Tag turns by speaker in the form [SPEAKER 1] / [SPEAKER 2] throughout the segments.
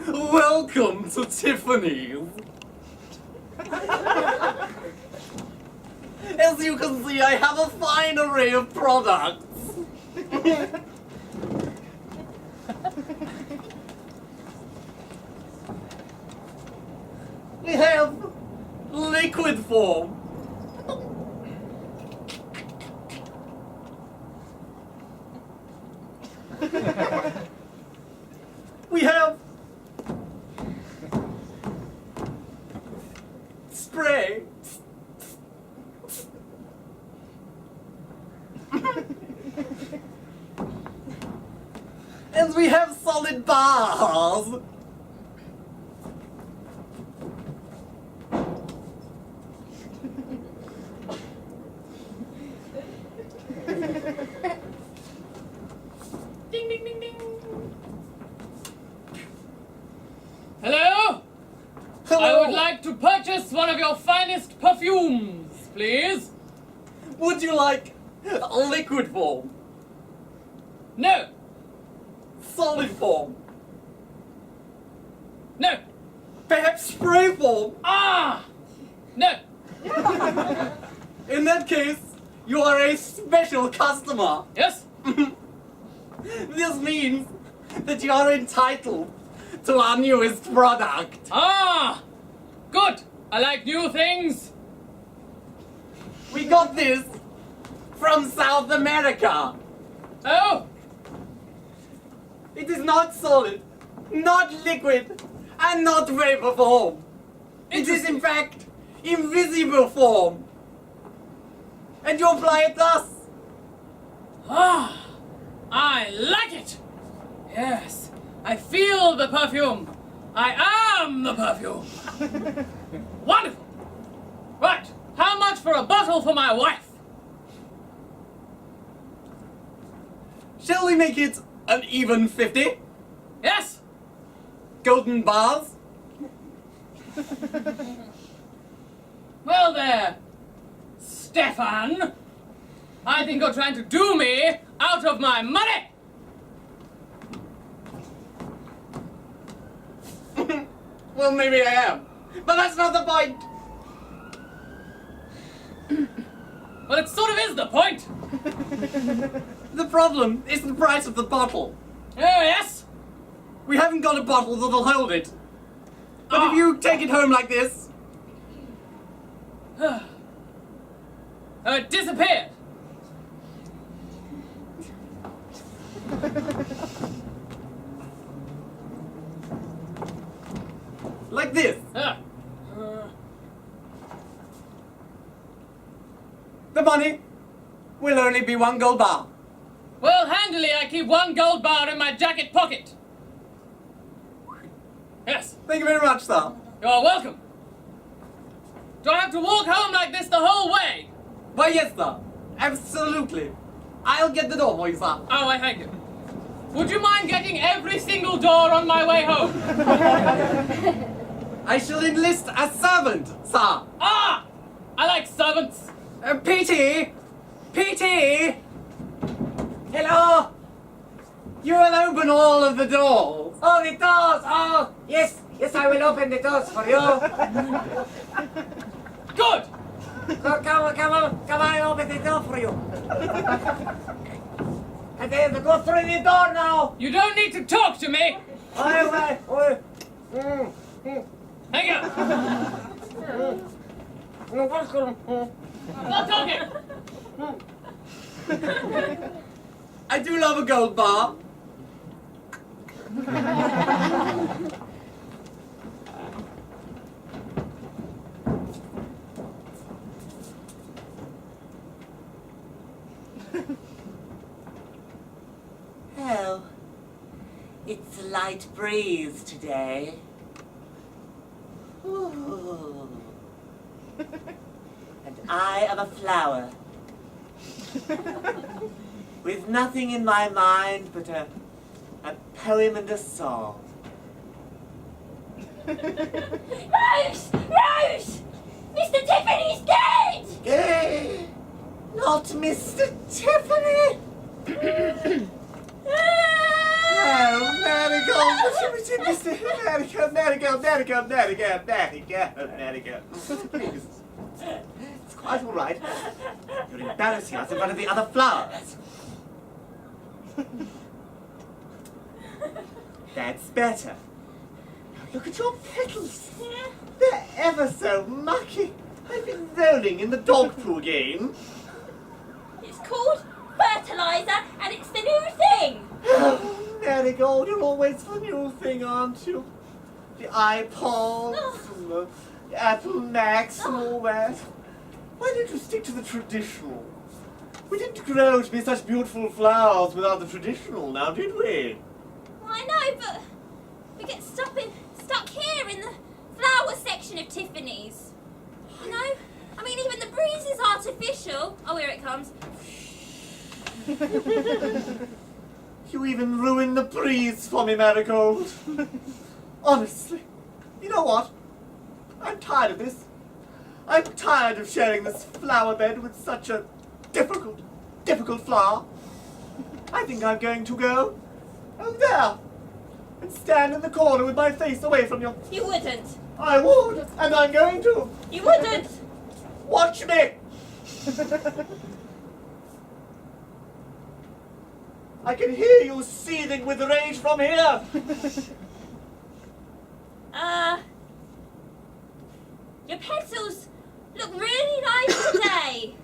[SPEAKER 1] Welcome to Tiffany's. As you can see, I have a fine array of products. We have liquid form. We have spray. And we have solid bars.
[SPEAKER 2] Ding, ding, ding, ding. Hello?
[SPEAKER 1] Hello.
[SPEAKER 2] I would like to purchase one of your finest perfumes, please.
[SPEAKER 1] Would you like liquid form?
[SPEAKER 2] No.
[SPEAKER 1] Solid form?
[SPEAKER 2] No.
[SPEAKER 1] Perhaps spray form?
[SPEAKER 2] Ah! No.
[SPEAKER 1] In that case, you are a special customer.
[SPEAKER 2] Yes?
[SPEAKER 1] This means that you are entitled to our newest product.
[SPEAKER 2] Ah! Good. I like new things.
[SPEAKER 1] We got this from South America.
[SPEAKER 2] Oh?
[SPEAKER 1] It is not solid, not liquid, and not vapor form. It is in fact invisible form. And you apply it thus.
[SPEAKER 2] Ah! I like it. Yes. I feel the perfume. I am the perfume. Wonderful. Right. How much for a bottle for my wife?
[SPEAKER 1] Shall we make it an even 50?
[SPEAKER 2] Yes?
[SPEAKER 1] Golden bars?
[SPEAKER 2] Well there, Stefan. I think you're trying to do me out of my money.
[SPEAKER 1] Well, maybe I am. But that's not the point.
[SPEAKER 2] Well, it sort of is the point.
[SPEAKER 1] The problem is the price of the bottle.
[SPEAKER 2] Oh, yes?
[SPEAKER 1] We haven't got a bottle that'll hold it. But if you take it home like this...
[SPEAKER 2] Oh, it disappeared.
[SPEAKER 1] like this. The money will only be 1 gold bar.
[SPEAKER 2] Well, handily, I keep 1 gold bar in my jacket pocket. Yes.
[SPEAKER 1] Thank you very much, sir.
[SPEAKER 2] You're welcome. Do I have to walk home like this the whole way?
[SPEAKER 1] Why, yes, sir. Absolutely. I'll get the door for you, sir.
[SPEAKER 2] Oh, I thank you. Would you mind getting every single door on my way home?
[SPEAKER 1] I shall enlist a servant, sir.
[SPEAKER 2] Ah! I like servants.
[SPEAKER 1] Petey! Petey! Hello! You will open all of the doors.
[SPEAKER 3] Oh, the doors! Oh, yes, yes, I will open the doors for you.
[SPEAKER 2] Good!
[SPEAKER 3] Come on, open the door for you. And then go through the door now.
[SPEAKER 2] You don't need to talk to me. Hang on. Not talking.
[SPEAKER 1] I do love a gold bar.
[SPEAKER 3] Oh, it's a light breeze today. Ooh. And I am a flower. With nothing in my mind but a poem and a song.
[SPEAKER 4] Rose! Rose! Mr. Tiffany's dead!
[SPEAKER 3] Not Mr. Tiffany! Oh, Marigold. Please. It's quite all right. You're embarrassing us in front of the other flowers. That's better. Now look at your petals. They're ever so mucky. I've been rolling in the dog poo game.
[SPEAKER 4] It's called fertilizer, and it's the new thing.
[SPEAKER 3] Oh, Marigold, you're always the new thing, aren't you? The iPods and the Apple Macs and all that. Why don't you stick to the traditional? We didn't grow to be such beautiful flowers without the traditional, now did we?
[SPEAKER 4] Well, I know, but we get stuck here in the flower section of Tiffany's. You know? I mean, even the breeze is artificial. Oh, here it comes.
[SPEAKER 3] You even ruined the breeze for me, Marigold. Honestly. You know what? I'm tired of this. I'm tired of sharing this flower bed with such a difficult flower. I think I'm going to go over there and stand in the corner with my face away from you.
[SPEAKER 4] You wouldn't.
[SPEAKER 3] I would, and I'm going to.
[SPEAKER 4] You wouldn't.
[SPEAKER 3] Watch me. I can hear you seething with rage from here.
[SPEAKER 4] Your petals look really nice today.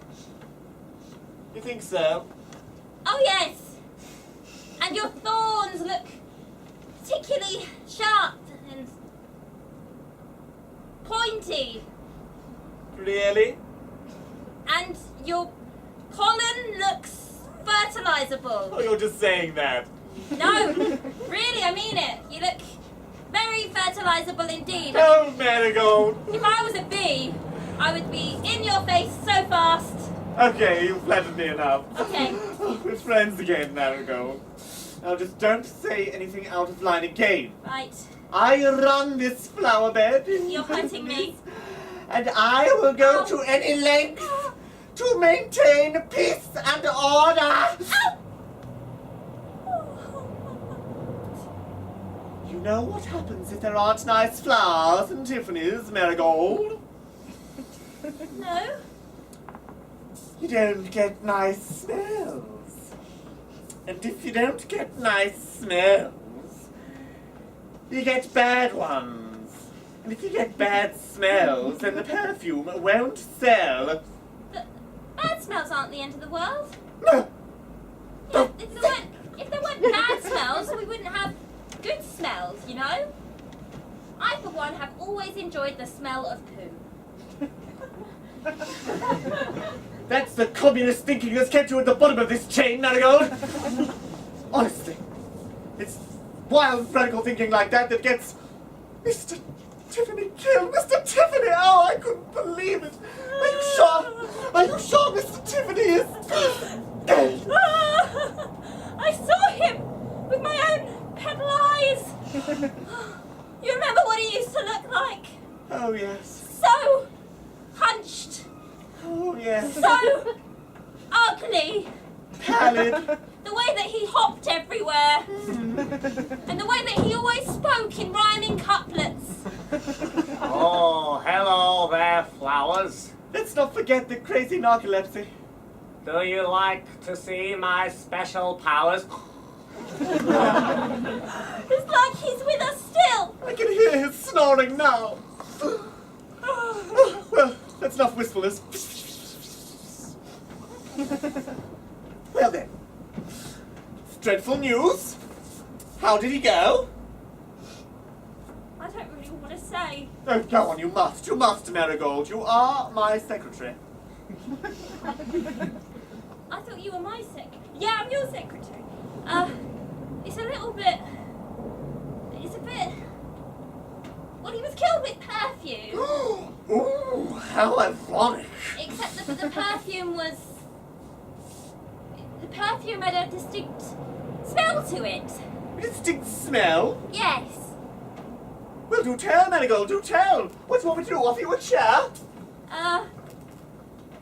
[SPEAKER 3] You think so?
[SPEAKER 4] Oh, yes. And your thorns look particularly sharp and pointy.
[SPEAKER 3] Really?
[SPEAKER 4] And your pollen looks fertilizable.
[SPEAKER 3] Oh, you're just saying that.
[SPEAKER 4] No, really, I mean it. You look very fertilizable indeed.
[SPEAKER 3] Oh, Marigold.
[SPEAKER 4] If I was a bee, I would be in your face so fast.
[SPEAKER 3] Okay, you've flattered me enough.
[SPEAKER 4] Okay.
[SPEAKER 3] Oh, we're friends again, Marigold. Now just don't say anything out of line again.
[SPEAKER 4] Right.
[SPEAKER 3] I run this flower bed.
[SPEAKER 4] You're hurting me.
[SPEAKER 3] And I will go to any length to maintain peace and order. You know what happens if there aren't nice flowers in Tiffany's, Marigold?
[SPEAKER 4] No.
[SPEAKER 3] You don't get nice smells. And if you don't get nice smells, you get bad ones. And if you get bad smells, then the perfume won't sell.
[SPEAKER 4] But bad smells aren't the end of the world.
[SPEAKER 3] No.
[SPEAKER 4] Yeah, if there weren't bad smells, we wouldn't have good smells, you know? I, for one, have always enjoyed the smell of poo.
[SPEAKER 3] That's the communist thinking that's kept you at the bottom of this chain, Marigold. Honestly, it's wild, radical thinking like that that gets Mr. Tiffany killed. Mr. Tiffany! Oh, I couldn't believe it. Are you sure? Are you sure Mr. Tiffany is dead?
[SPEAKER 4] I saw him with my own petal eyes. You remember what he used to look like?
[SPEAKER 3] Oh, yes.
[SPEAKER 4] So hunched.
[SPEAKER 3] Oh, yes.
[SPEAKER 4] So ugly.
[SPEAKER 3] Pallid.
[SPEAKER 4] The way that he hopped everywhere. And the way that he always spoke in rhyming couplets.
[SPEAKER 5] Oh, hello there, flowers.
[SPEAKER 3] Let's not forget the crazy narcolepsy.
[SPEAKER 5] Do you like to see my special powers?
[SPEAKER 4] It's like he's with us still.
[SPEAKER 3] I can hear his snoring now. Well, that's enough wistfulness. Well then, it's dreadful news. How did he go?
[SPEAKER 4] I don't really want to say.
[SPEAKER 3] Oh, go on, you must, Marigold. You are my secretary.
[SPEAKER 4] I thought you were my secretary. Yeah, I'm your secretary. It's a bit... Well, he was killed with perfume.
[SPEAKER 3] Ooh, how ironic.
[SPEAKER 4] Except that the perfume was... The perfume had a distinct smell to it.
[SPEAKER 3] A distinct smell?
[SPEAKER 4] Yes.
[SPEAKER 3] Well, do tell, Marigold, do tell. What do you want me to do, offer you a chair?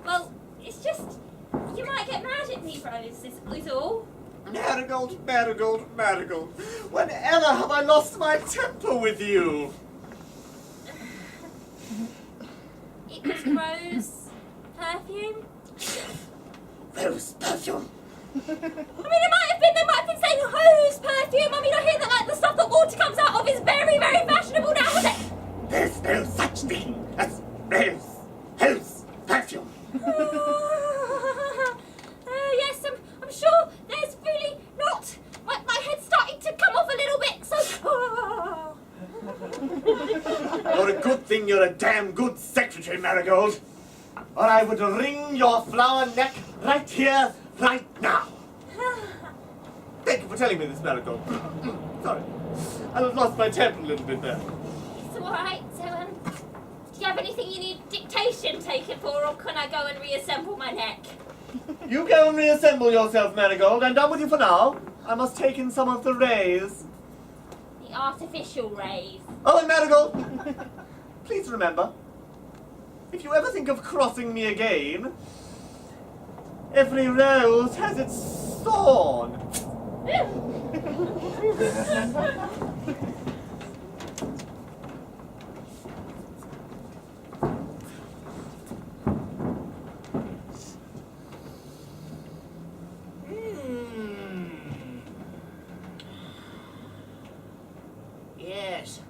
[SPEAKER 4] Well, it's just... You might get mad at me, Rose, is all.
[SPEAKER 3] Marigold, Marigold, Marigold. Whenever have I lost my temper with you?
[SPEAKER 4] It was Rose Perfume.
[SPEAKER 3] Rose Perfume.
[SPEAKER 4] I mean, they might have been saying hose perfume. I mean, I hear that like the stuff that water comes out of is very, very fashionable nowadays.
[SPEAKER 3] There's no such thing as hose perfume.
[SPEAKER 4] Yes, I'm sure there's really not. My head's starting to come off a little bit, so...
[SPEAKER 3] You're a good thing you're a damn good secretary, Marigold. Or I would wring your flower neck right here, right now. Thank you for telling me this, Marigold. Sorry. I lost my temper a little bit there.
[SPEAKER 4] It's alright, so, do you have anything you need dictation taken for, or can I go and reassemble my neck?
[SPEAKER 3] You go and reassemble yourself, Marigold. I'm done with you for now. I must take in some of the rays.
[SPEAKER 4] The artificial rays.
[SPEAKER 3] Oh, and Marigold, please remember, if you ever think of crossing me again, every rose has its thorn.
[SPEAKER 5] Yes.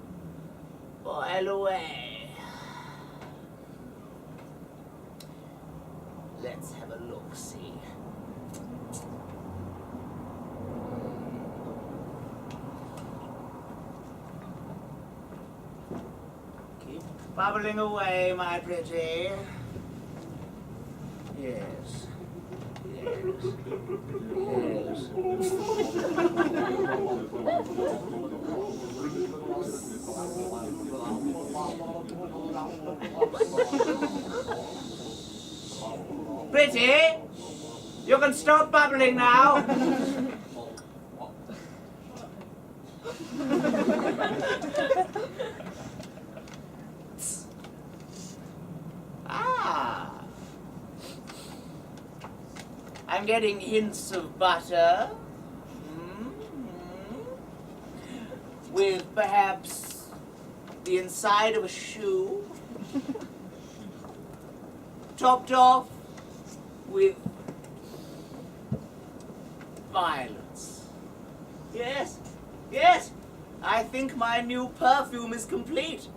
[SPEAKER 5] Boil away. Let's have a look-see. Keep bubbling away, my pretty. Yes. Yes. Pretty, you can stop bubbling now. I'm getting hints of butter. With perhaps the inside of a shoe. Topped off with violets. Yes, yes, I think my new perfume is complete.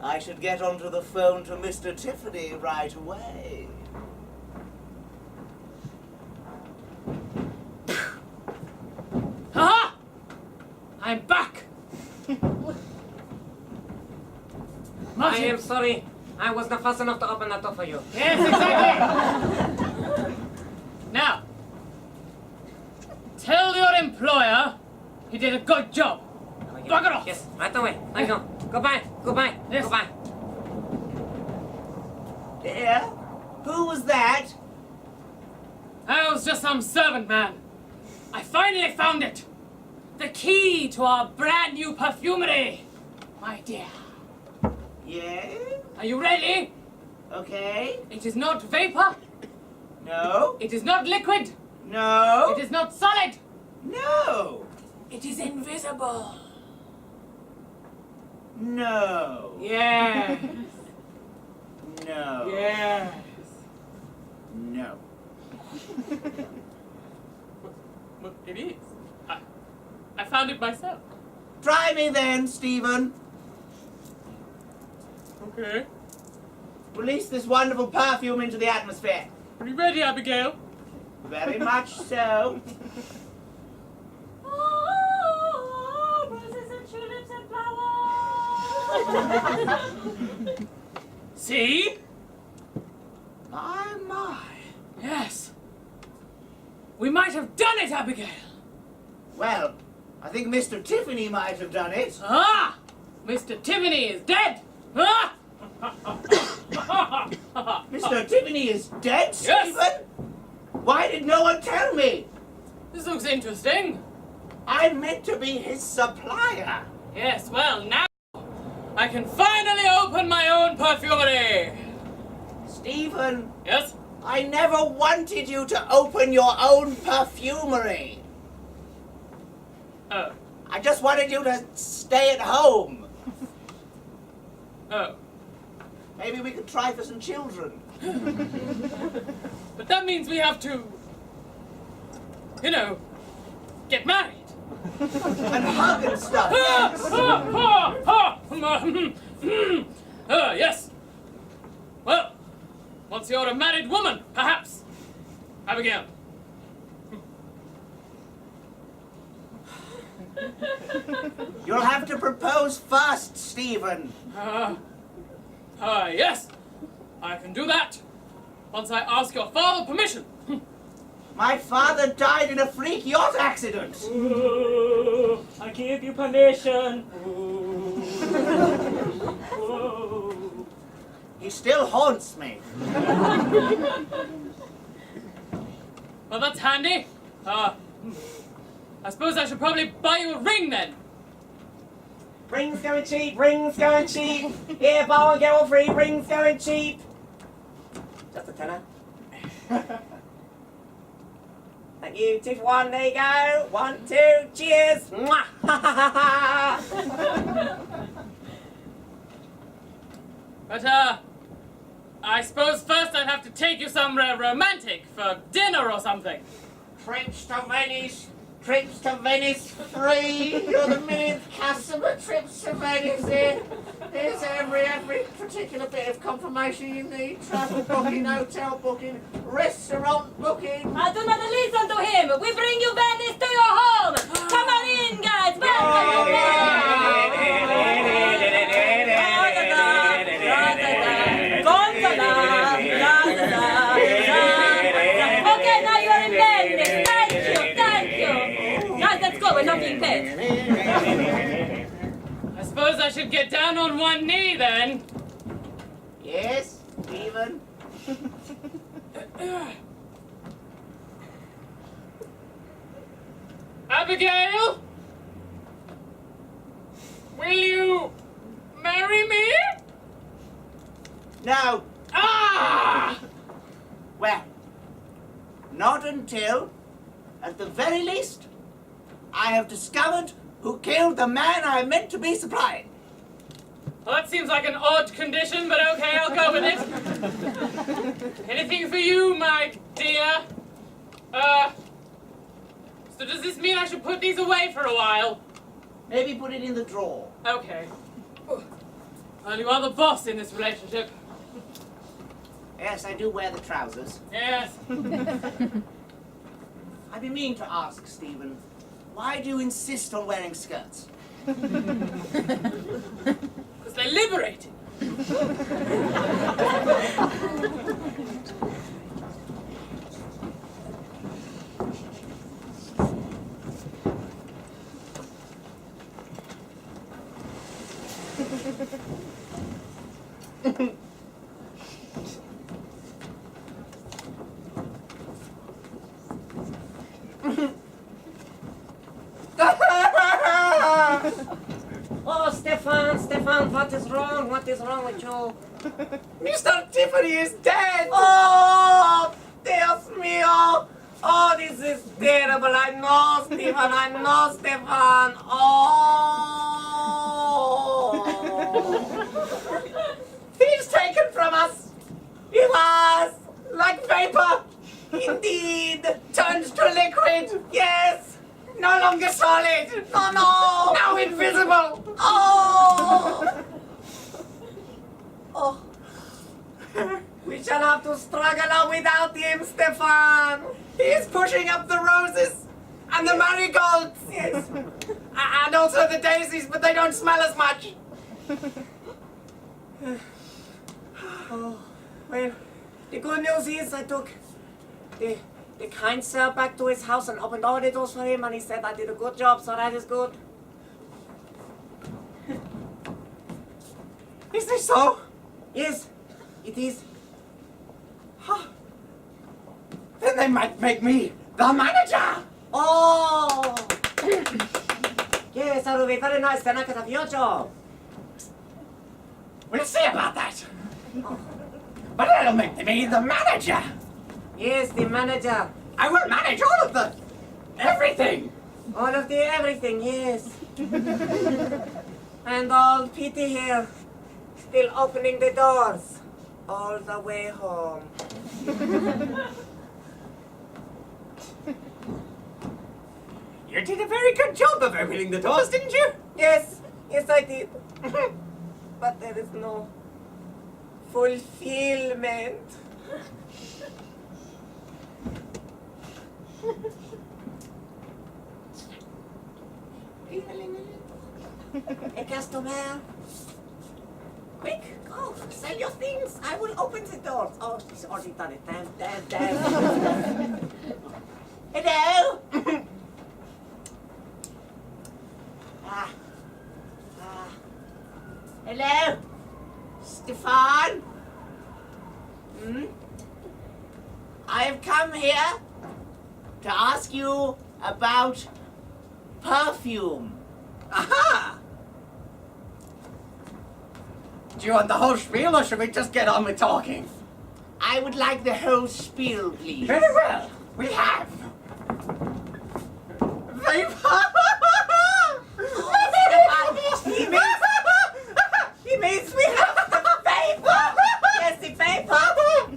[SPEAKER 5] I should get onto the phone to Mr. Tiffany right away.
[SPEAKER 2] Ha! I'm back!
[SPEAKER 1] I am sorry. I was not fast enough to open that door for you.
[SPEAKER 2] Yes, exactly! Now, tell your employer he did a good job. Bugger off!
[SPEAKER 1] Yes, right away. I know. Goodbye. Goodbye.
[SPEAKER 2] Yes.
[SPEAKER 1] Goodbye.
[SPEAKER 5] Dear, who was that?
[SPEAKER 2] I was just some servant man. I finally found it. The key to our brand new perfumery, my dear.
[SPEAKER 5] Yeah?
[SPEAKER 2] Are you ready?
[SPEAKER 5] Okay.
[SPEAKER 2] It is not vapor.
[SPEAKER 5] No.
[SPEAKER 2] It is not liquid.
[SPEAKER 5] No.
[SPEAKER 2] It is not solid.
[SPEAKER 5] No.
[SPEAKER 2] It is invisible.
[SPEAKER 5] No.
[SPEAKER 2] Yes.
[SPEAKER 5] No.
[SPEAKER 2] Yes.
[SPEAKER 5] No.
[SPEAKER 2] Well, it is. I found it myself.
[SPEAKER 5] Try me then, Stephen.
[SPEAKER 2] Okay.
[SPEAKER 5] Release this wonderful perfume into the atmosphere.
[SPEAKER 2] Are you ready, Abigail?
[SPEAKER 5] Very much so.
[SPEAKER 4] Oh, roses and tulips and flowers.
[SPEAKER 2] See?
[SPEAKER 5] My.
[SPEAKER 2] Yes. We might have done it, Abigail.
[SPEAKER 5] Well, I think Mr. Tiffany might have done it.
[SPEAKER 2] Ah! Mr. Tiffany is dead. Ah!
[SPEAKER 5] Mr. Tiffany is dead,
[SPEAKER 2] Yes.
[SPEAKER 5] Stephen? Why did no one tell me?
[SPEAKER 2] This looks interesting.
[SPEAKER 5] I'm meant to be his supplier.
[SPEAKER 2] Yes, well, now I can finally open my own perfumery.
[SPEAKER 5] Stephen,
[SPEAKER 2] Yes?
[SPEAKER 5] I never wanted you to open your own perfumery.
[SPEAKER 2] Oh.
[SPEAKER 5] I just wanted you to stay at home.
[SPEAKER 2] Oh.
[SPEAKER 5] Maybe we could try for some children.
[SPEAKER 2] But that means we have to, you know, get married.
[SPEAKER 5] And hug and stuff.
[SPEAKER 2] Yes. Well, once you're a married woman, perhaps. Abigail.
[SPEAKER 5] You'll have to propose first, Stephen.
[SPEAKER 2] Yes. I can do that. Once I ask your father permission.
[SPEAKER 5] My father died in a freak yacht accident.
[SPEAKER 6] Ooh, I give you permission.
[SPEAKER 5] He still haunts me.
[SPEAKER 2] Well, that's handy. I suppose I should probably buy you a ring then.
[SPEAKER 6] Rings going cheap, rings going cheap. Here, buy one, get one free, rings going cheap. Just a tenner. Thank you, 2 for 1, there you go. 1, 2, cheers. Mwah.
[SPEAKER 2] But, I suppose first I'd have to take you somewhere romantic for dinner or something.
[SPEAKER 3] Trips to Venice. Trips to Venice free. You're the millionth customer. Trips to Venice here. Here's every particular bit of confirmation you need. Travel booking, hotel booking, restaurant booking.
[SPEAKER 4] I do not listen to him. We bring you Venice to your home. Come on in, guys. Welcome. Okay, now you're in Venice. Thank you. Guys, let's go. We're not being paid.
[SPEAKER 2] I suppose I should get down on one knee then.
[SPEAKER 5] Yes, Stephen?
[SPEAKER 2] Abigail? Will you marry me?
[SPEAKER 5] No.
[SPEAKER 2] Ah!
[SPEAKER 5] Well, not until, at the very least, I have discovered who killed the man I meant to be supplying.
[SPEAKER 2] Well, that seems like an odd condition, but okay, I'll go with it. Anything for you, my dear? So does this mean I should put these away for a while?
[SPEAKER 5] Maybe put it in the drawer.
[SPEAKER 2] Okay. Well, you are the boss in this relationship.
[SPEAKER 5] Yes, I do wear the trousers.
[SPEAKER 2] Yes.
[SPEAKER 5] I'd be mean to ask, Stephen, why do you insist on wearing skirts?
[SPEAKER 2] Because they're liberating.
[SPEAKER 6] Oh, Stefan, what is wrong? What is wrong with you?
[SPEAKER 3] Mr. Tiffany is dead! Oh, Dios mío! Oh, this is terrible. I know, Stefan. Oh! He's taken from us. He was like vapor. Indeed. Turned to liquid. Yes. No longer solid. No. Now invisible. Oh! Oh. We shall have to struggle on without him, Stefan. He is pushing up the roses and the marigolds. Yes. And also the daisies, but they don't smell as much. Oh, well, the good news is I took the kind sir back to his house and opened all the doors for him, and he said I did a good job, so that is good. Is this so? Yes, it is. Huh. Then they might make me the manager! Oh! Yes, that will be very nice, then I could have your job. We'll see about that. Oh. But that'll make me the manager. Yes, the manager. I will manage all of the everything.
[SPEAKER 6] All of the everything, yes. And old Petey here, still opening the doors all the way home.
[SPEAKER 1] You did a very good job of opening the doors, didn't you?
[SPEAKER 6] Yes, yes I did. But there is no fulfillment. A customer. Quick, go, sell your things. I will open the doors. Oh, she's already done it. Damn. Hello? Hello? Stefan? I have come here to ask you about perfume.
[SPEAKER 1] Aha! Do you want the whole spiel, or should we just get on with talking?
[SPEAKER 6] I would like the whole spiel, please.
[SPEAKER 1] Very well. We have.
[SPEAKER 6] He means we have the vapor. Yes, the vapor.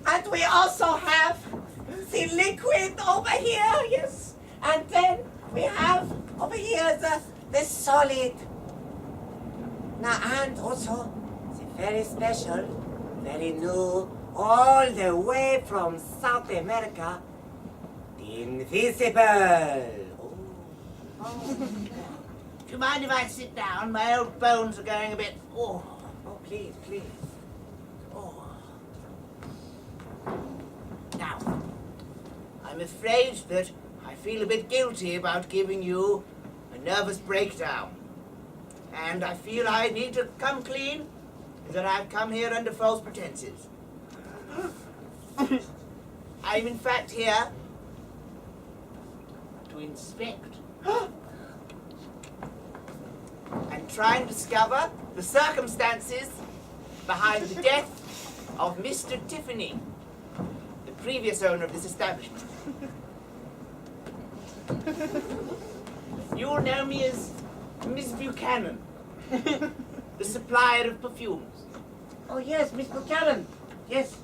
[SPEAKER 6] And we also have the liquid over here. Yes. And then we have over here the solid. Now, and also the very special, very new, all the way from South America, the invisible. Do you mind if I sit down? My old bones are going a bit. Oh, please. Oh. Now, I'm afraid that I feel a bit guilty about giving you a nervous breakdown. And I feel I need to come clean, that I've come here under false pretenses. I'm in fact here to inspect and try and discover the circumstances behind the death of Mr. Tiffany, the previous owner of this establishment. You'll know me as Miss Buchanan, the supplier of perfumes. Oh yes, Miss Buchanan. Yes.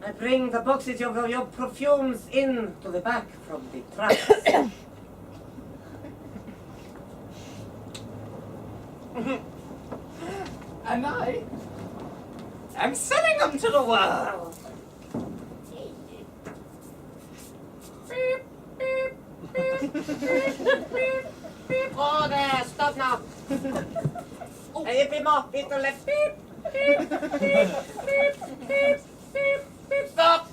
[SPEAKER 6] I bring the boxes of your perfumes in to the back from the trucks.
[SPEAKER 1] And I am selling them to the world. Beep, beep, beep, beep, beep, beep.
[SPEAKER 6] Oh, there, stop now. A bit more, bit to left. Beep, beep, beep, beep, beep, beep, beep. Stop.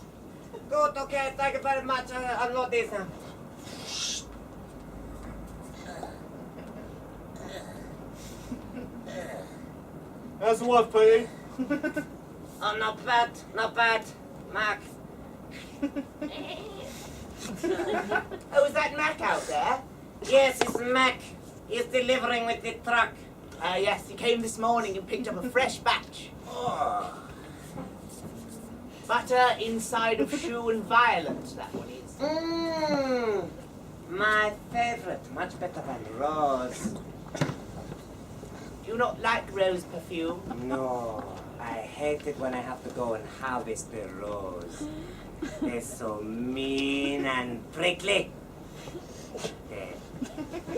[SPEAKER 6] Good, okay, thank you very much. Unload this now.
[SPEAKER 3] How's the wife, Petey?
[SPEAKER 6] Oh, not bad, Mac. Oh, is that Mac out there? Yes, it's Mac. He's delivering with the truck. Yes, he came this morning and picked up a fresh batch. Oh. Butter inside of shoe and violent, that one is. My favorite, much better than rose. Do you not like rose perfume? No, I hate it when I have to go and harvest the rose. They're so mean and prickly.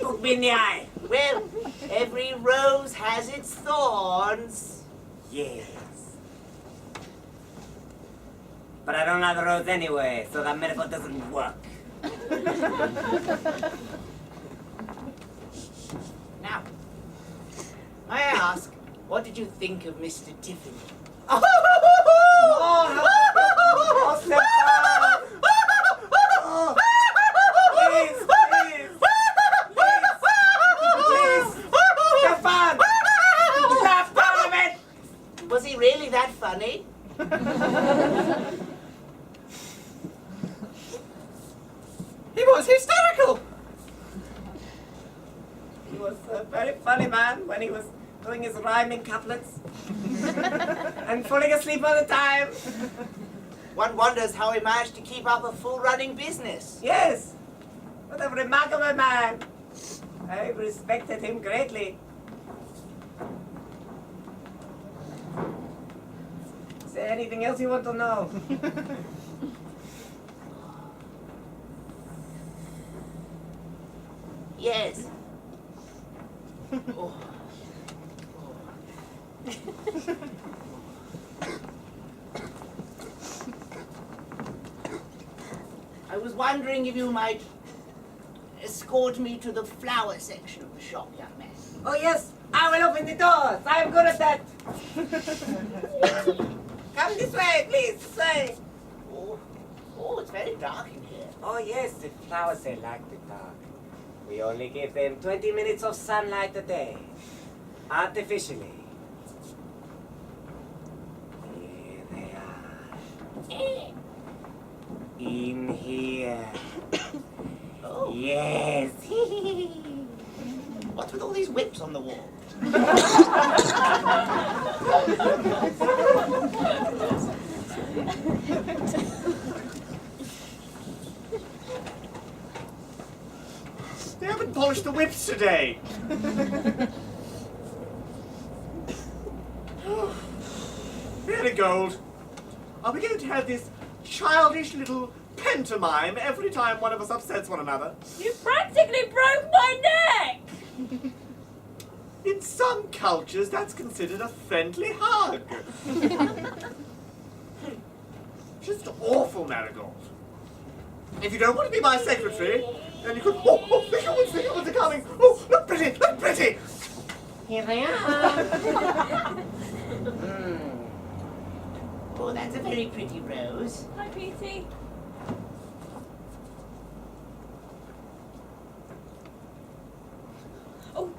[SPEAKER 6] Look me in the eye. Well, every rose has its thorns. Yes. But I don't like the rose anyway, so that metaphor doesn't work. Now, may I ask, what did you think of Mr. Tiffany? Oh, please, Stefan! Laugh out of it! Was he really that funny?
[SPEAKER 1] He was hysterical.
[SPEAKER 6] He was a very funny man when he was doing his rhyming couplets and falling asleep all the time. One wonders how he managed to keep up a full running business. Yes. What a remarkable man. I respected him greatly. Is there anything else you want to know?
[SPEAKER 5] Yes. Oh. I was wondering if you might escort me to the flower section of the shop, young man.
[SPEAKER 6] Oh yes, I will open the doors. I am good at that. Come this way, please, this way.
[SPEAKER 5] Oh, it's very dark in here.
[SPEAKER 6] Oh yes, the flowers, they like the dark. We only give them 20 minutes of sunlight a day. Artificially. Here they are. In here.
[SPEAKER 5] Oh.
[SPEAKER 6] Yes.
[SPEAKER 5] What's with all these whips on the wall?
[SPEAKER 3] They haven't polished the whips today. Really, Gold. Are we going to have this childish little pantomime every time one of us upsets one another?
[SPEAKER 4] You practically broke my neck!
[SPEAKER 3] In some cultures, that's considered a friendly hug. Just awful, Marigold. If you don't want to be my secretary, then you could... Oh, the humans are coming. Oh, look pretty, look pretty.
[SPEAKER 6] Here they are.
[SPEAKER 5] Oh, that's a very pretty rose.
[SPEAKER 4] Hi, Petey. Oh.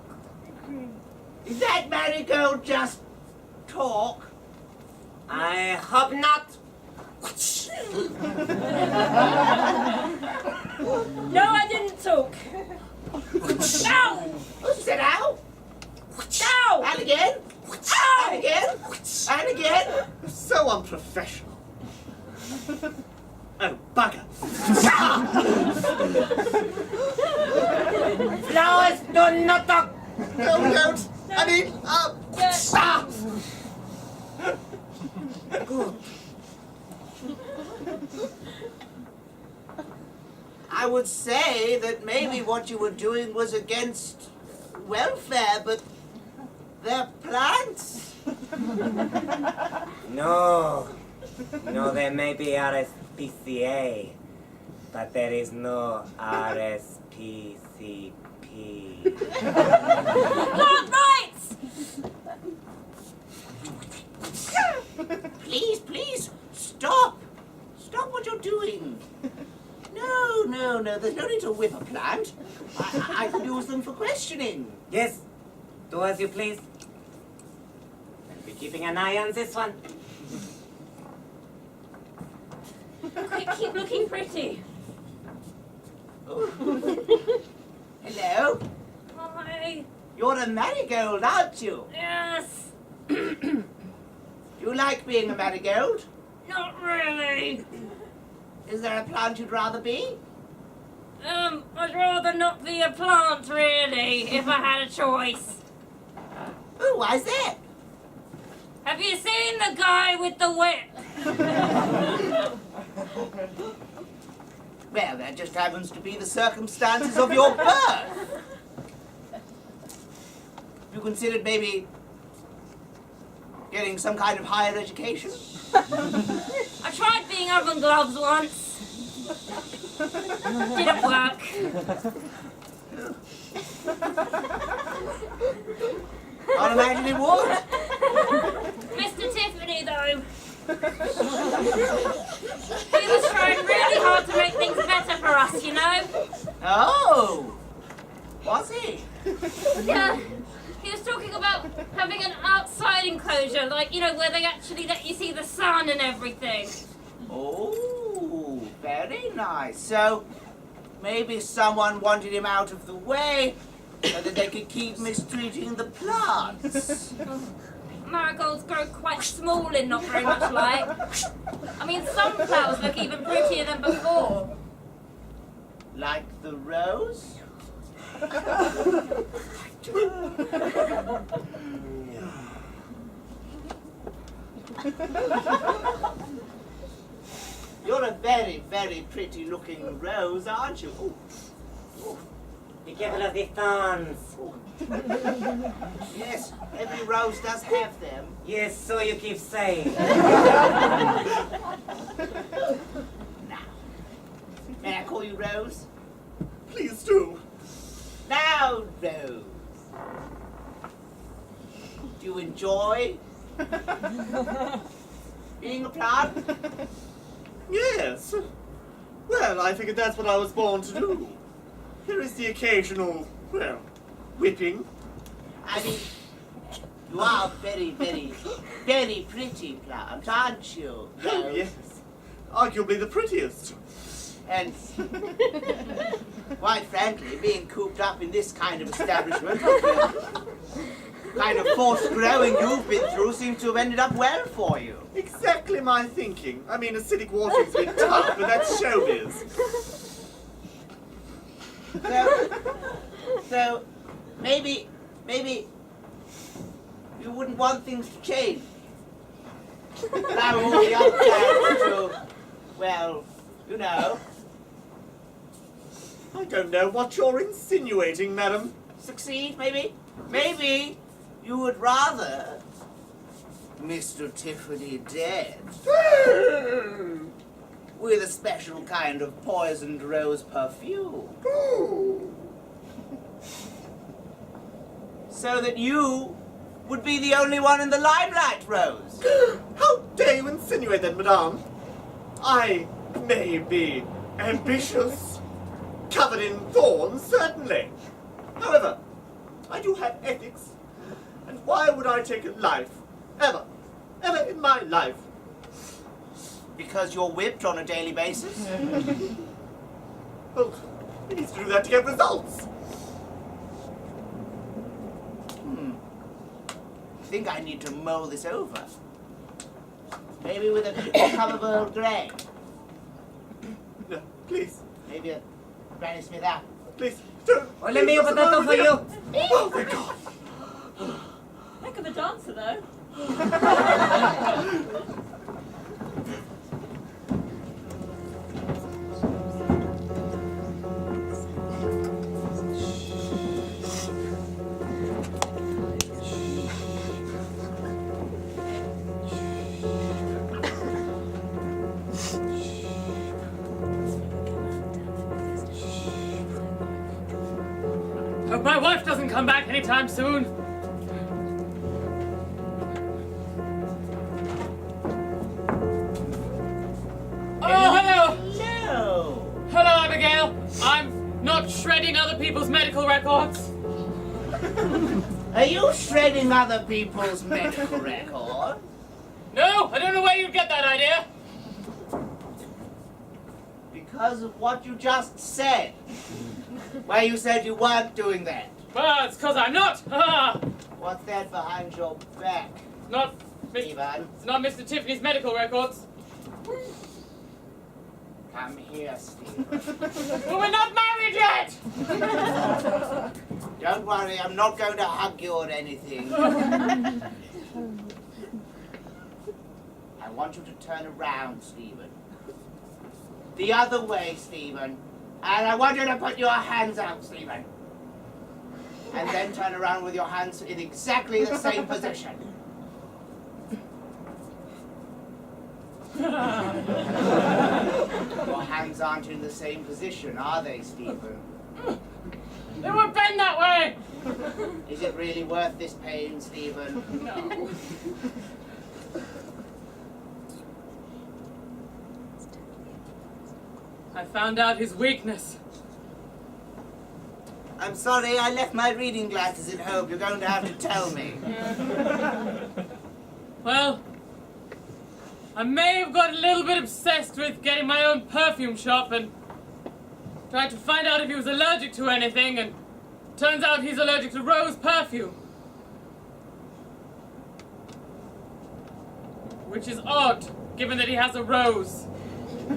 [SPEAKER 5] Is that Marigold just talk?
[SPEAKER 6] I hope not.
[SPEAKER 4] No, I didn't talk. Ow!
[SPEAKER 5] Oh, she said ow.
[SPEAKER 4] Ow!
[SPEAKER 5] And again.
[SPEAKER 4] Ow!
[SPEAKER 5] And again. And again.
[SPEAKER 3] So unprofessional. Oh, bugger.
[SPEAKER 6] Flowers do not talk.
[SPEAKER 3] No, don't. I mean,
[SPEAKER 4] Yeah.
[SPEAKER 5] I would say that maybe what you were doing was against welfare, but they're plants.
[SPEAKER 6] No, there may be RSPCA, but there is no RSPCP.
[SPEAKER 4] Plant rights!
[SPEAKER 5] Please, stop. Stop what you're doing. No, there's no need to whip a plant. I could use them for questioning.
[SPEAKER 6] Yes, do as you please. I'll be keeping an eye on this one.
[SPEAKER 4] Keep looking pretty.
[SPEAKER 5] Hello?
[SPEAKER 4] Hi.
[SPEAKER 5] You're a marigold, aren't you?
[SPEAKER 4] Yes.
[SPEAKER 5] Do you like being a marigold?
[SPEAKER 4] Not really.
[SPEAKER 5] Is there a plant you'd rather be?
[SPEAKER 4] I'd rather not be a plant, really, if I had a choice.
[SPEAKER 5] Oh, why's that?
[SPEAKER 4] Have you seen the guy with the whip?
[SPEAKER 5] Well, that just happens to be the circumstances of your birth. You considered maybe getting some kind of higher education?
[SPEAKER 4] I tried being oven gloves once. Didn't work.
[SPEAKER 5] I'd imagine it would.
[SPEAKER 4] Mr. Tiffany, though. He was trying really hard to make things better for us, you know?
[SPEAKER 5] Oh, was he?
[SPEAKER 4] Yeah. He was talking about having an outside enclosure, like, you know, where they actually let you see the sun and everything.
[SPEAKER 5] Oh, very nice. So, maybe someone wanted him out of the way so that they could keep mistreating the plants.
[SPEAKER 4] Marigolds grow quite small and not very much light. I mean, some flowers look even prettier than before.
[SPEAKER 5] Like the rose? You're a very, very pretty looking rose, aren't you? Ooh. Ooh.
[SPEAKER 6] Be careful of the thorns.
[SPEAKER 5] Yes, every rose does have them.
[SPEAKER 6] Yes, so you keep saying.
[SPEAKER 5] Now, may I call you Rose?
[SPEAKER 3] Please do.
[SPEAKER 5] Now, Rose. Do you enjoy being a plant?
[SPEAKER 3] Yes. Well, I figured that's what I was born to do. Here is the occasional, well, whipping.
[SPEAKER 5] I mean, you are very, very, very pretty plant, aren't you?
[SPEAKER 3] Oh,
[SPEAKER 5] Rose?
[SPEAKER 3] yes. Arguably the prettiest.
[SPEAKER 5] And quite frankly, being cooped up in this kind of establishment, kind of forced growing you've been through seems to have ended up well for you.
[SPEAKER 3] Exactly my thinking. I mean, acidic watering's a bit tough, but that's showbiz.
[SPEAKER 5] So maybe you wouldn't want things to change. Allow all the other plants to, well, you know,
[SPEAKER 3] I don't know what you're insinuating, madam.
[SPEAKER 5] succeed, maybe? Maybe you would rather Mr. Tiffany dead with a special kind of poisoned rose perfume. So that you would be the only one in the limelight, Rose.
[SPEAKER 3] How dare you insinuate that, madame? I may be ambitious, covered in thorns, certainly. However, I do have ethics. And why would I take a life? Ever in my life.
[SPEAKER 5] Because you're whipped on a daily basis?
[SPEAKER 3] Well, he needs to do that to get results.
[SPEAKER 5] I think I need to mull this over. Maybe with a cup of Earl Grey.
[SPEAKER 3] No, please,
[SPEAKER 5] Maybe a Granny Smith apple.
[SPEAKER 3] please, don't.
[SPEAKER 6] Well, let me open that door for you.
[SPEAKER 3] Oh, thank God.
[SPEAKER 4] Heck of a dancer, though.
[SPEAKER 2] Hope my wife doesn't come back anytime soon. Oh, hello!
[SPEAKER 5] No!
[SPEAKER 2] Hello, Abigail. I'm not shredding other people's medical records.
[SPEAKER 5] Are you shredding other people's medical record?
[SPEAKER 2] No, I don't know where you'd get that idea.
[SPEAKER 5] Because of what you just said. Where you said you weren't doing that.
[SPEAKER 2] Well, it's because I'm not.
[SPEAKER 5] What's that behind your back,
[SPEAKER 2] Not Mr.
[SPEAKER 5] Stephen?
[SPEAKER 2] It's not Mr. Tiffany's medical records.
[SPEAKER 5] Come here, Stephen.
[SPEAKER 2] Well, we're not married yet.
[SPEAKER 5] Don't worry, I'm not going to hug you or anything. I want you to turn around, Stephen. The other way, Stephen. And I want you to put your hands out, Stephen. And then turn around with your hands in exactly the same position. Your hands aren't in the same position, are they, Stephen?
[SPEAKER 2] They were bent that way.
[SPEAKER 5] Is it really worth this pain, Stephen?
[SPEAKER 2] No. I found out his weakness.
[SPEAKER 5] I'm sorry, I left my reading glasses at home. You're going to have to tell me.
[SPEAKER 2] Well, I may have got a little bit obsessed with getting my own perfume shop and tried to find out if he was allergic to anything, and turns out he's allergic to rose perfume. Which is odd, given that he has a rose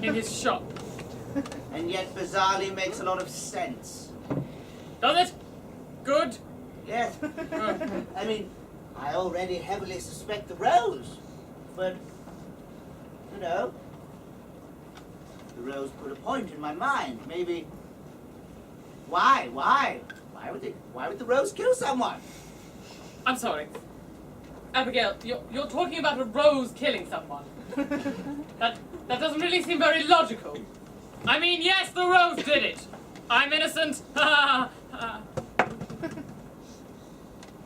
[SPEAKER 2] in his shop.
[SPEAKER 5] and yet bizarrely makes a lot of sense.
[SPEAKER 2] Does it? Good.
[SPEAKER 5] Yes. I mean, I already heavily suspect the rose, but, you know, the rose put a point in my mind. Maybe, why would the rose kill someone?
[SPEAKER 2] I'm sorry. Abigail, you're talking about a rose killing someone. That doesn't really seem very logical. I mean, yes, the rose did it. I'm innocent.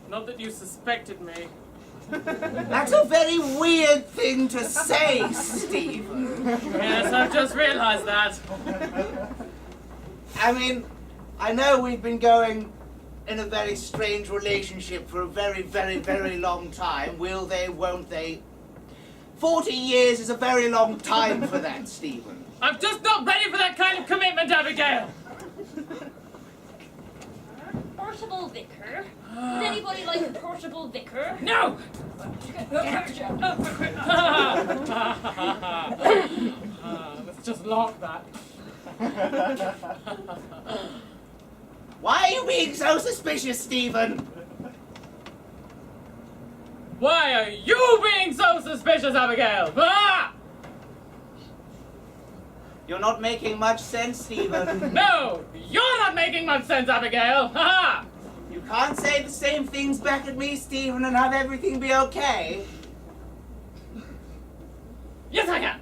[SPEAKER 2] Not that you suspected me.
[SPEAKER 5] That's a very weird thing to say, Stephen.
[SPEAKER 2] Yes, I've just realized that.
[SPEAKER 5] I mean, I know we've been going in a very strange relationship for a very, very, very long time. Will they, won't they? 40 years is a very long time for that, Stephen.
[SPEAKER 2] I'm just not ready for that kind of commitment, Abigail.
[SPEAKER 4] Portable vicar? Would anybody like a portable vicar?
[SPEAKER 2] No! Let's just lock that.
[SPEAKER 5] Why are you being so suspicious, Stephen?
[SPEAKER 2] Why are you being so suspicious, Abigail? Ah!
[SPEAKER 5] You're not making much sense, Stephen.
[SPEAKER 2] No! You're not making much sense, Abigail! Ha!
[SPEAKER 5] You can't say the same things back at me, Stephen, and have everything be okay.
[SPEAKER 2] Yes, I can!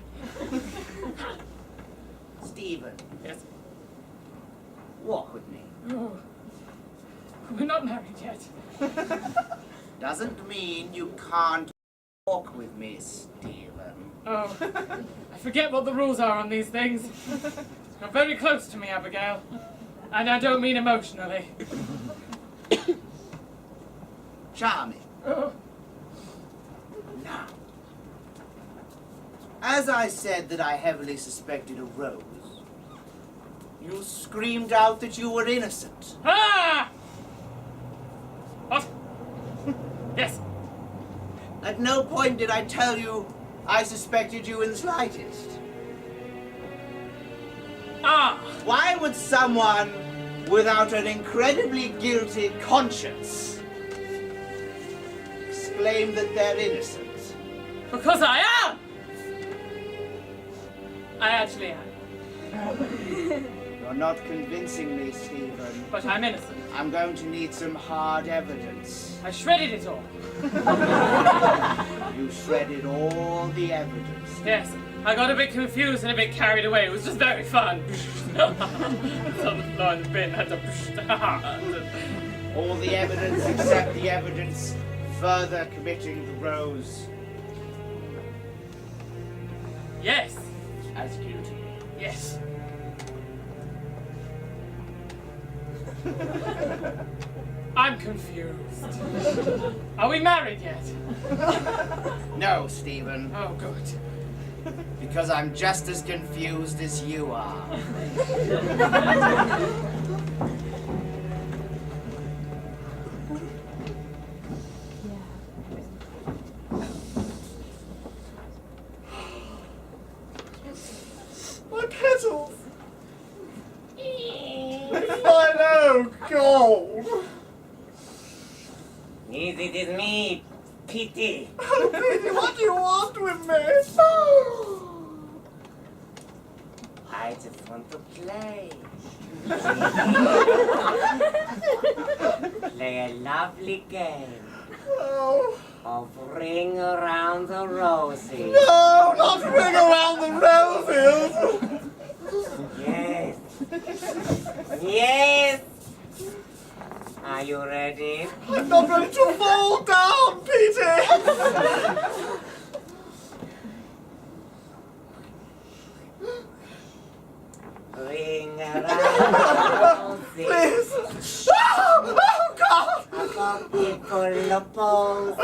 [SPEAKER 5] Stephen,
[SPEAKER 2] Yes.
[SPEAKER 5] walk with me.
[SPEAKER 2] Oh. We're not married yet.
[SPEAKER 5] Doesn't mean you can't walk with me, Stephen.
[SPEAKER 2] Oh. I forget what the rules are on these things. You're very close to me, Abigail. And I don't mean emotionally.
[SPEAKER 5] Charming.
[SPEAKER 2] Oh.
[SPEAKER 5] Now, as I said that I heavily suspected a rose, you screamed out that you were innocent.
[SPEAKER 2] Ah! What? Yes.
[SPEAKER 5] At no point did I tell you I suspected you in the slightest.
[SPEAKER 2] Ah!
[SPEAKER 5] Why would someone without an incredibly guilty conscience exclaim that they're innocent?
[SPEAKER 2] Because I am! I actually am.
[SPEAKER 5] You're not convincing me, Stephen.
[SPEAKER 2] But I'm innocent.
[SPEAKER 5] I'm going to need some hard evidence.
[SPEAKER 2] I shredded it all.
[SPEAKER 5] You shredded all the evidence.
[SPEAKER 2] Yes, I got a bit confused and a bit carried away. It was just very fun. On the floor in the bin, had to...
[SPEAKER 5] All the evidence except the evidence further committing the rose
[SPEAKER 2] Yes,
[SPEAKER 5] as guilty.
[SPEAKER 2] yes. I'm confused. Are we married yet?
[SPEAKER 5] No, Stephen,
[SPEAKER 2] Oh, good.
[SPEAKER 5] because I'm just as confused as you are.
[SPEAKER 3] My petals! I know, gold!
[SPEAKER 6] Yes, it is me, Pity.
[SPEAKER 3] Oh, Brady, what do you want with me?
[SPEAKER 6] I just want to play. Play a lovely game
[SPEAKER 3] Oh,
[SPEAKER 6] of ring around the rosy.
[SPEAKER 3] no, not ring around the roses!
[SPEAKER 6] Yes. Yes. Are you ready?
[SPEAKER 3] I'm not ready to fall down, Peter!
[SPEAKER 6] Ring around the rosy.
[SPEAKER 3] Please! Oh, God!
[SPEAKER 6] A pocket full of balls.
[SPEAKER 3] Oh,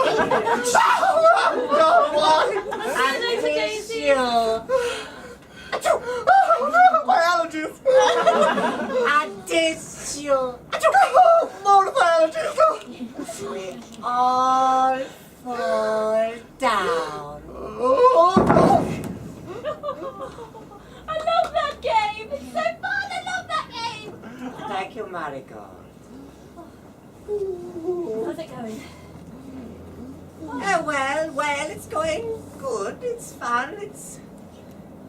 [SPEAKER 3] God, why?
[SPEAKER 6] And tissue.
[SPEAKER 3] Oh, no, my allergies!
[SPEAKER 6] A tissue.
[SPEAKER 3] Oh, more of my allergies!
[SPEAKER 6] We all fall down.
[SPEAKER 3] Oh,
[SPEAKER 4] I love that game! going?
[SPEAKER 6] Well, it's going good. It's fun. It's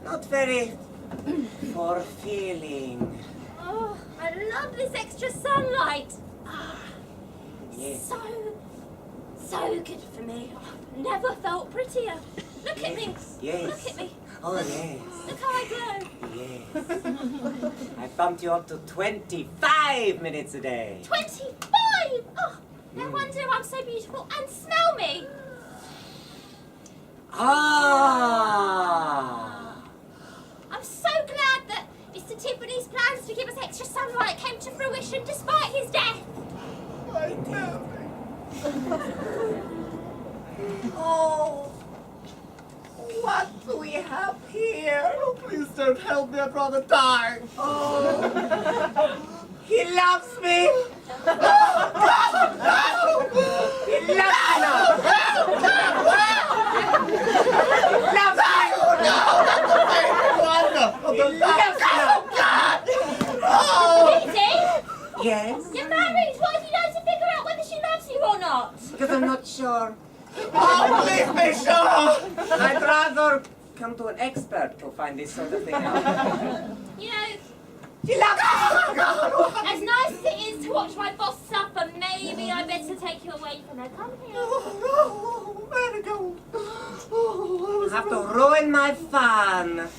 [SPEAKER 6] not very fulfilling.
[SPEAKER 4] Oh, I love this extra sunlight.
[SPEAKER 6] Yes.
[SPEAKER 4] So good for me. I've never felt prettier. Look at me.
[SPEAKER 6] Yes.
[SPEAKER 4] Look at me.
[SPEAKER 6] Oh, yes.
[SPEAKER 4] Look how I glow.
[SPEAKER 6] Yes. I bumped you up to 25 minutes a day.
[SPEAKER 4] 25! Oh, no wonder I'm so beautiful. And smell me.
[SPEAKER 6] Ah!
[SPEAKER 4] I'm so glad that Mr. Tiffany's plans to give us extra sunlight came to fruition despite his death.
[SPEAKER 6] Oh, what do we have here?
[SPEAKER 3] Oh, please don't help me. I'd rather die.
[SPEAKER 6] Oh, he loves me. He loves me now.
[SPEAKER 4] Petey,
[SPEAKER 6] Yes?
[SPEAKER 4] you're married. What have you done to figure out whether she loves you or not?
[SPEAKER 6] Because I'm not sure.
[SPEAKER 3] Oh, please be sure.
[SPEAKER 6] I'd rather come to an expert to find this sort of thing out.
[SPEAKER 4] You know,
[SPEAKER 6] He loves me.
[SPEAKER 4] as nice as it is to watch my boss suffer, maybe I better take you away from her company.
[SPEAKER 3] Oh, Marigold. Oh, I was
[SPEAKER 6] You have to ruin my fun.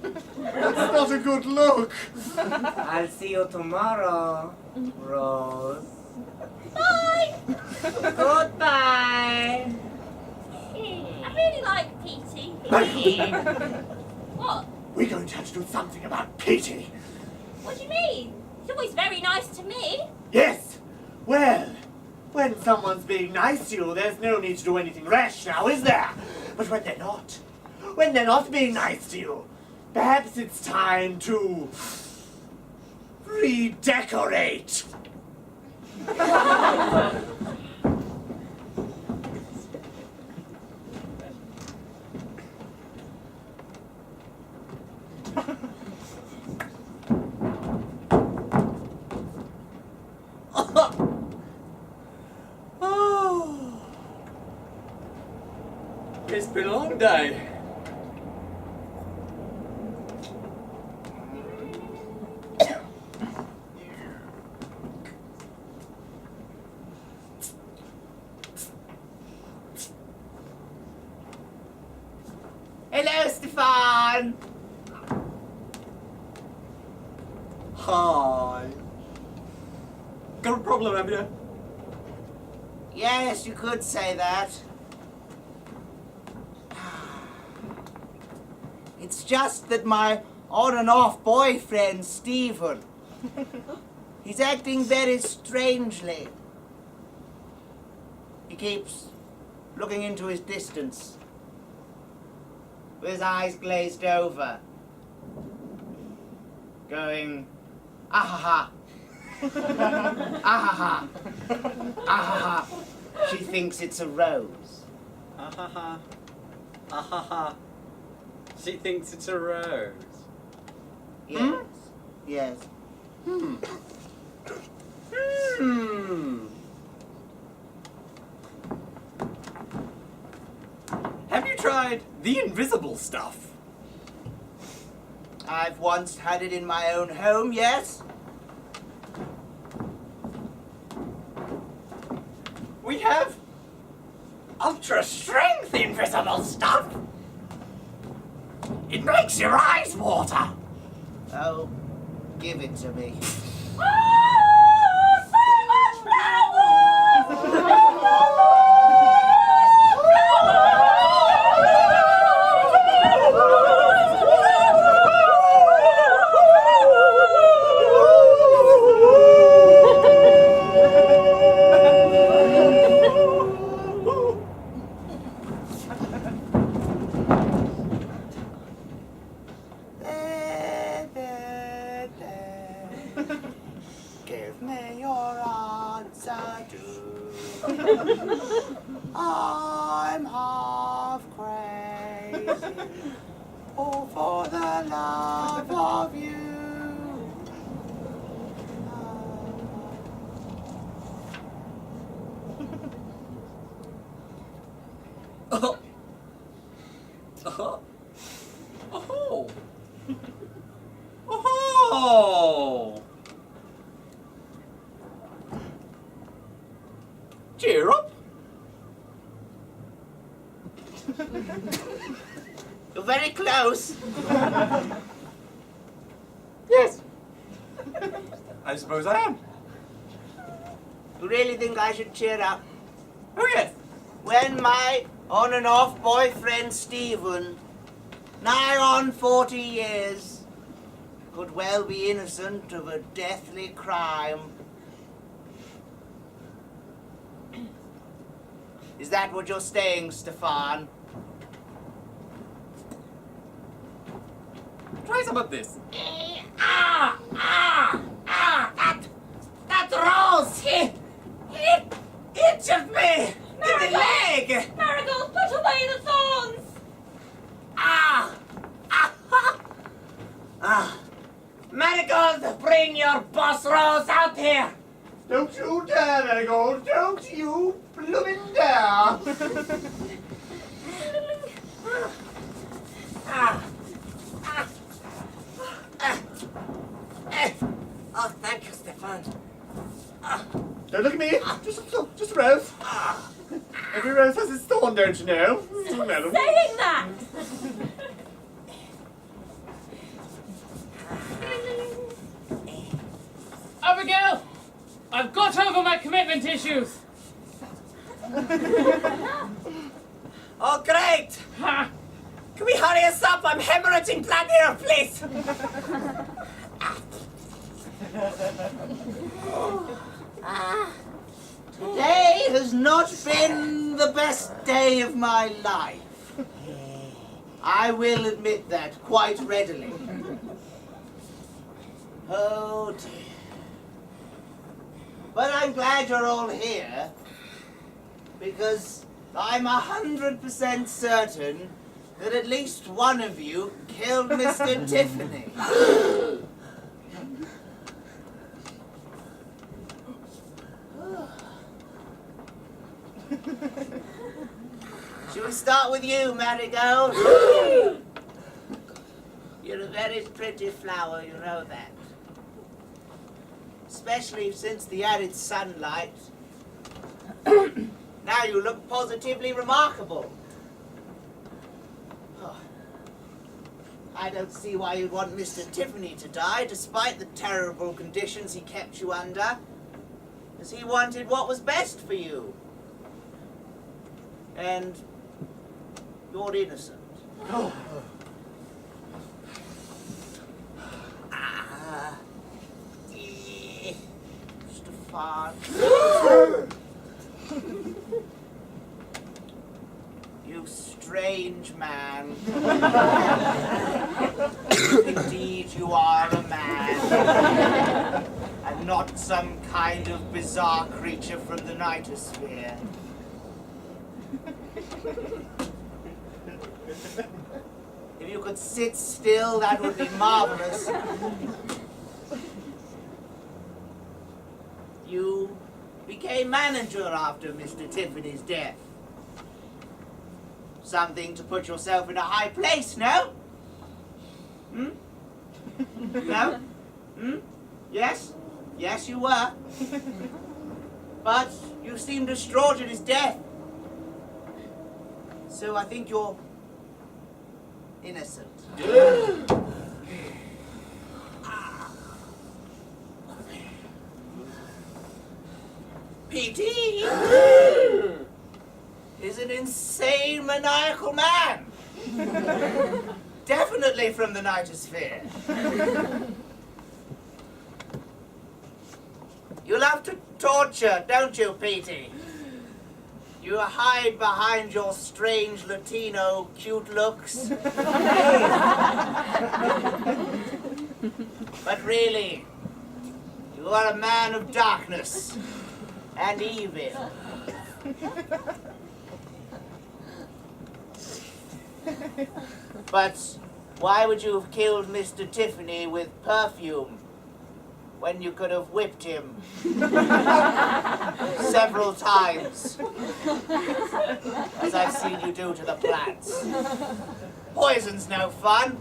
[SPEAKER 3] That's not a good look.
[SPEAKER 6] I'll see you tomorrow, Rose.
[SPEAKER 4] Bye!
[SPEAKER 6] Goodbye.
[SPEAKER 4] I really like Petey. What?
[SPEAKER 3] We're going to have to do something about Petey.
[SPEAKER 4] What do you mean? He's always very nice to me.
[SPEAKER 3] Yes. Well, when someone's being nice to you, there's no need to do anything rash now, is there? But when they're not being nice to you, perhaps it's time to redecorate.
[SPEAKER 1] Oh, it's been a long day.
[SPEAKER 6] Hello, Stefan.
[SPEAKER 1] Hi. Got a problem, have you?
[SPEAKER 5] Yes, you could say that. It's just that my on and off boyfriend, Stephen, he's acting very strangely. He keeps looking into his distance, with his eyes glazed over, going, ah-ha-ha, ah-ha-ha, ah-ha-ha. She thinks it's a rose.
[SPEAKER 1] Ah-ha-ha. Ah-ha-ha. She thinks it's a rose.
[SPEAKER 5] Yes, yes.
[SPEAKER 1] Hmm. Have you tried the invisible stuff?
[SPEAKER 5] I've once had it in my own home, yes?
[SPEAKER 1] We have ultra strength invisible stuff. It makes your eyes water.
[SPEAKER 5] Oh, give it to me. Give me your answer too. I'm half crazy. All for the love of you.
[SPEAKER 1] Oh. Oh. Oh. Oh. Cheer up.
[SPEAKER 5] You're very close.
[SPEAKER 1] Yes. I suppose I am.
[SPEAKER 5] You really think I should cheer up?
[SPEAKER 1] Oh, yes.
[SPEAKER 5] When my on and off boyfriend Stephen, nigh on 40 years, could well be innocent of a deathly crime. Is that what you're saying, Stefan?
[SPEAKER 1] Try some of this.
[SPEAKER 6] That rose, it injured me in the leg.
[SPEAKER 4] Marigold, put away the thorns!
[SPEAKER 6] Marigold, bring your boss rose out here.
[SPEAKER 3] Don't you dare, Marigold. Don't you bloomin' dare.
[SPEAKER 6] Oh, thank you, Stefan.
[SPEAKER 3] Don't look at me. Just a rose. Every rose has its thorn, don't you know? Madam.
[SPEAKER 4] Saying that!
[SPEAKER 2] Abigail! I've got over my commitment issues!
[SPEAKER 6] Oh, great.
[SPEAKER 2] Ha!
[SPEAKER 6] Can we hurry us up? I'm hemorrhaging blood here, please.
[SPEAKER 5] Today has not been the best day of my life. I will admit that quite readily. Oh dear. But I'm glad you're all here, because I'm 100% certain that at least one of you killed Mr. Tiffany. Shall we start with you, Marigold? You're a very pretty flower, you know that. Especially since the added sunlight. Now you look positively remarkable. Oh, I don't see why you'd want Mr. Tiffany to die, despite the terrible conditions he kept you under, as he wanted what was best for you. And you're innocent.
[SPEAKER 3] Oh.
[SPEAKER 5] Stefan. You strange man. Indeed, you are a man. And not some kind of bizarre creature from the nightosphere. If you could sit still, that would be marvelous. You became manager after Mr. Tiffany's death. Something to put yourself in a high place, no? Hmm? No? Hmm? Yes? Yes, you were. But you seemed distraught at his death. So I think you're innocent. P.T. is an insane, maniacal man. Definitely from the nightosphere. You love to torture, don't you, P.T.? You hide behind your strange Latino cute looks. But really, you are a man of darkness and evil. But why would you have killed Mr. Tiffany with Perfume when you could have whipped him several times, as I've seen you do to the plants. Poison's no fun.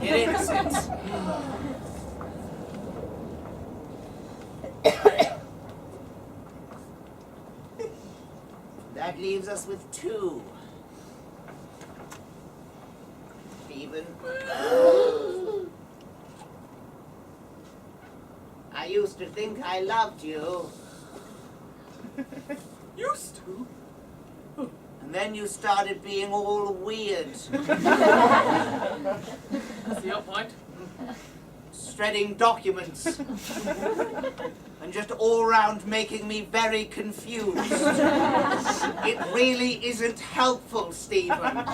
[SPEAKER 5] You're innocent. That leaves us with 2. Stephen. I used to think I loved you.
[SPEAKER 1] Used to?
[SPEAKER 5] And then you started being all weird.
[SPEAKER 2] See your point?
[SPEAKER 5] Shredding documents. And just all round making me very confused. It really isn't helpful, Stephen.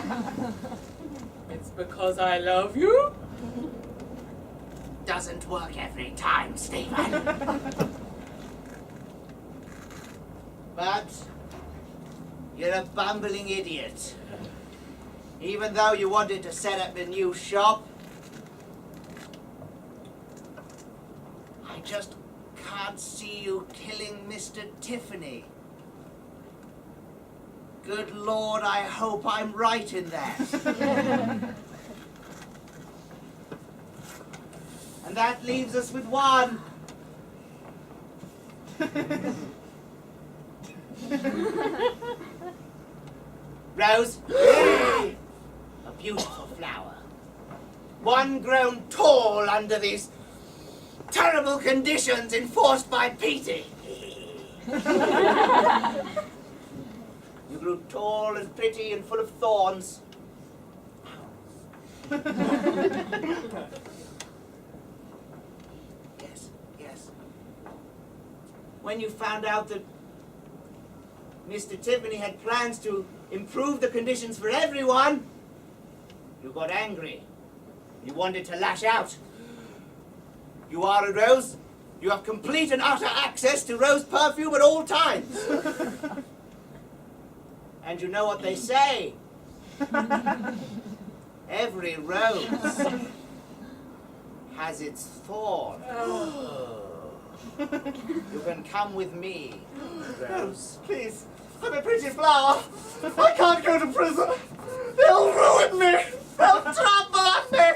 [SPEAKER 2] It's because I love you?
[SPEAKER 5] Doesn't work every time, Stephen. But you're a bumbling idiot. Even though you wanted to set up a new shop, I just can't see you killing Mr. Tiffany. Good Lord, I hope I'm right in that. And that leaves us with 1. Rose, a beautiful flower. One grown tall under these terrible conditions enforced by Petey. You grew tall and pretty and full of thorns. Yes. When you found out that Mr. Tiffany had plans to improve the conditions for everyone, you got angry. You wanted to lash out. You are a Rose. You have complete and utter access to Rose perfume at all times. And you know what they say. Every rose has its thorn. You can come with me, Rose.
[SPEAKER 3] Please, I'm a pretty flower. I can't go to prison. They'll ruin me. They'll trample on me.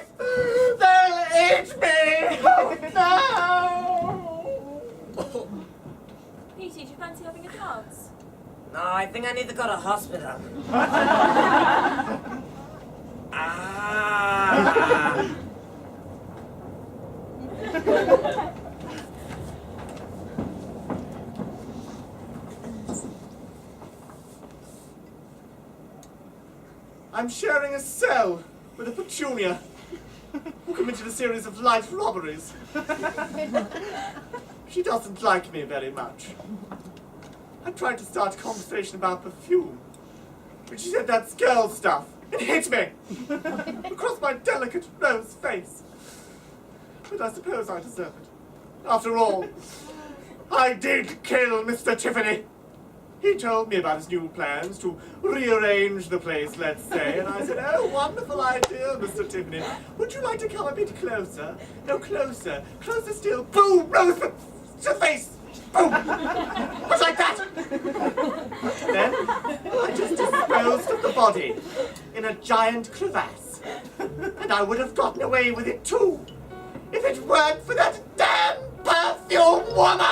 [SPEAKER 3] They'll eat me. Oh, no.
[SPEAKER 4] Petey, do you fancy having a dance?
[SPEAKER 6] No, I think I need to go to hospital.
[SPEAKER 3] I'm sharing a cell with a petunia who committed a series of light robberies. She doesn't like me very much. I tried to start a conversation about perfume, but she said that's girl stuff and hit me across my delicate rose face. But I suppose I deserve it. After all, I did kill Mr. Tiffany. He told me about his new plans to rearrange the place, let's say, and I said, oh, wonderful idea, Mr. Tiffany. Would you like to come a bit closer? No, closer. Closer still. Boom! Rose to the face! Boom! Just like that! Then, I just disposed of the body in a giant crevasse. And I would have gotten away with it, too, if it weren't for that damn perfume woman!